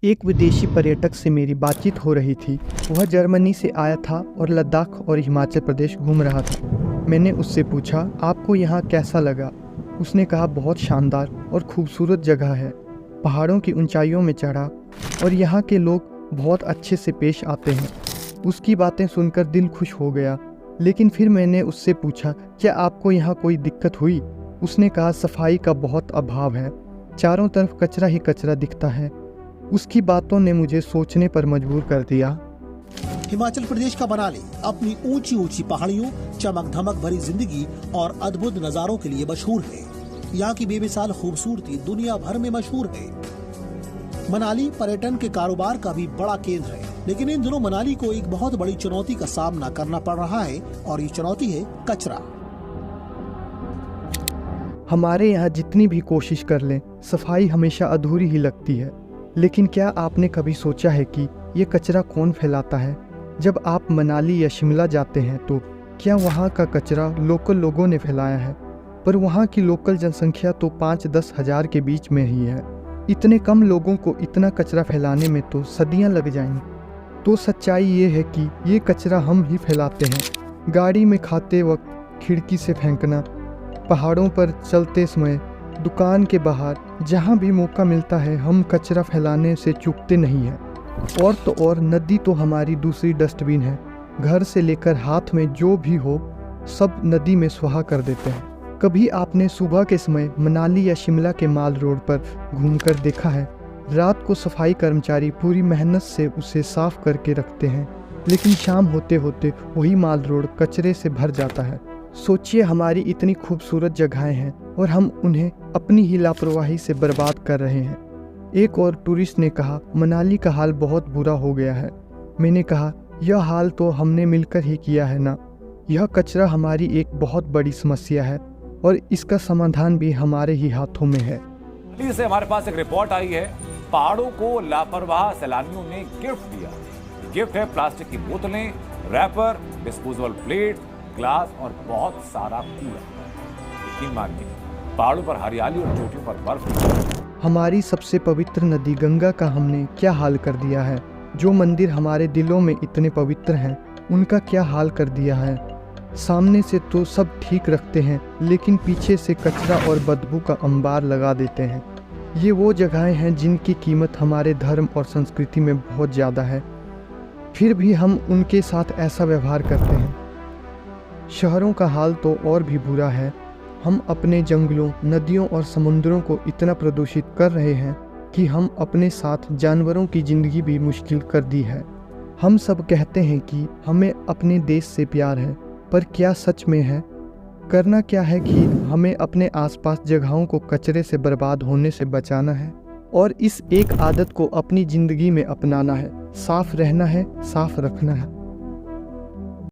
एक विदेशी पर्यटक से मेरी बातचीत हो रही थी। वह जर्मनी से आया था और लद्दाख और हिमाचल प्रदेश घूम रहा था। मैंने उससे पूछा, आपको यहाँ कैसा लगा? उसने कहा, बहुत शानदार और खूबसूरत जगह है। पहाड़ों की ऊंचाइयों में चढ़ा और यहाँ के लोग बहुत अच्छे से पेश आते हैं। उसकी बातें सुनकर दिल खुश हो गया। लेकिन फिर मैंने उससे पूछा, क्या आपको यहाँ कोई दिक्कत हुई? उसने कहा, सफाई का बहुत अभाव है, चारों तरफ कचरा ही कचरा दिखता है। उसकी बातों ने मुझे सोचने पर मजबूर कर दिया। हिमाचल प्रदेश का मनाली अपनी ऊंची ऊंची पहाड़ियों, चमक धमक भरी जिंदगी और अद्भुत नजारों के लिए मशहूर है। यहाँ की बेमिसाल खूबसूरती दुनिया भर में मशहूर है। मनाली पर्यटन के कारोबार का भी बड़ा केंद्र है, लेकिन इन दिनों मनाली को एक बहुत बड़ी चुनौती का सामना करना पड़ रहा है और ये चुनौती है कचरा। हमारे यहाँ जितनी भी कोशिश कर लें, सफाई हमेशा अधूरी ही लगती है। लेकिन क्या आपने कभी सोचा है कि ये कचरा कौन फैलाता है? जब आप मनाली या शिमला जाते हैं तो क्या वहाँ का कचरा लोकल लोगों ने फैलाया है? पर वहाँ की लोकल जनसंख्या तो 5-10 हज़ार के बीच में ही है। इतने कम लोगों को इतना कचरा फैलाने में तो सदियाँ लग जाएंगी। तो सच्चाई ये है कि ये कचरा हम ही फैलाते हैं। गाड़ी में खाते वक्त खिड़की से फेंकना, पहाड़ों पर चलते समय, दुकान के बाहर, जहाँ भी मौका मिलता है हम कचरा फैलाने से चूकते नहीं हैं। और तो और नदी तो हमारी दूसरी डस्टबिन है। घर से लेकर हाथ में जो भी हो सब नदी में स्वाहा कर देते हैं। कभी आपने सुबह के समय मनाली या शिमला के माल रोड पर घूमकर देखा है? रात को सफाई कर्मचारी पूरी मेहनत से उसे साफ करके रखते हैं, लेकिन शाम होते होते वही माल रोड कचरे से भर जाता है। सोचिए, हमारी इतनी खूबसूरत जगहें हैं और हम उन्हें अपनी ही लापरवाही से बर्बाद कर रहे हैं। एक और टूरिस्ट ने कहा, मनाली का हाल बहुत बुरा हो गया है। मैंने कहा, यह हाल तो हमने मिलकर ही किया है ना। यह कचरा हमारी एक बहुत बड़ी समस्या है और इसका समाधान भी हमारे ही हाथों में है। मनाली से हमारे पास एक रिपोर्ट आई है। पहाड़ों को लापरवाह सैलानियों ने गिफ्ट दिया। गिफ्ट है प्लास्टिक की बोतलें, रैपर, डिस्पोजेबल प्लेट, ग्लास और बहुत सारा कूड़ा। यकीन मानिए, पहाड़ों पर हरियाली और चोटियों पर बर्फ। हमारी सबसे पवित्र नदी गंगा का हमने क्या हाल कर दिया है। जो मंदिर हमारे दिलों में इतने पवित्र हैं, उनका क्या हाल कर दिया है। सामने से तो सब ठीक रखते हैं, लेकिन पीछे से कचरा और बदबू का अंबार लगा देते हैं। ये वो जगहें हैं जिनकी कीमत हमारे धर्म और संस्कृति में बहुत ज़्यादा है, फिर भी हम उनके साथ ऐसा व्यवहार करते हैं। शहरों का हाल तो और भी बुरा है। हम अपने जंगलों, नदियों और समुद्रों को इतना प्रदूषित कर रहे हैं कि हम अपने साथ जानवरों की ज़िंदगी भी मुश्किल कर दी है। हम सब कहते हैं कि हमें अपने देश से प्यार है, पर क्या सच में है? करना क्या है कि हमें अपने आसपास जगहों को कचरे से बर्बाद होने से बचाना है और इस एक आदत को अपनी ज़िंदगी में अपनाना है। साफ रहना है, साफ रखना है।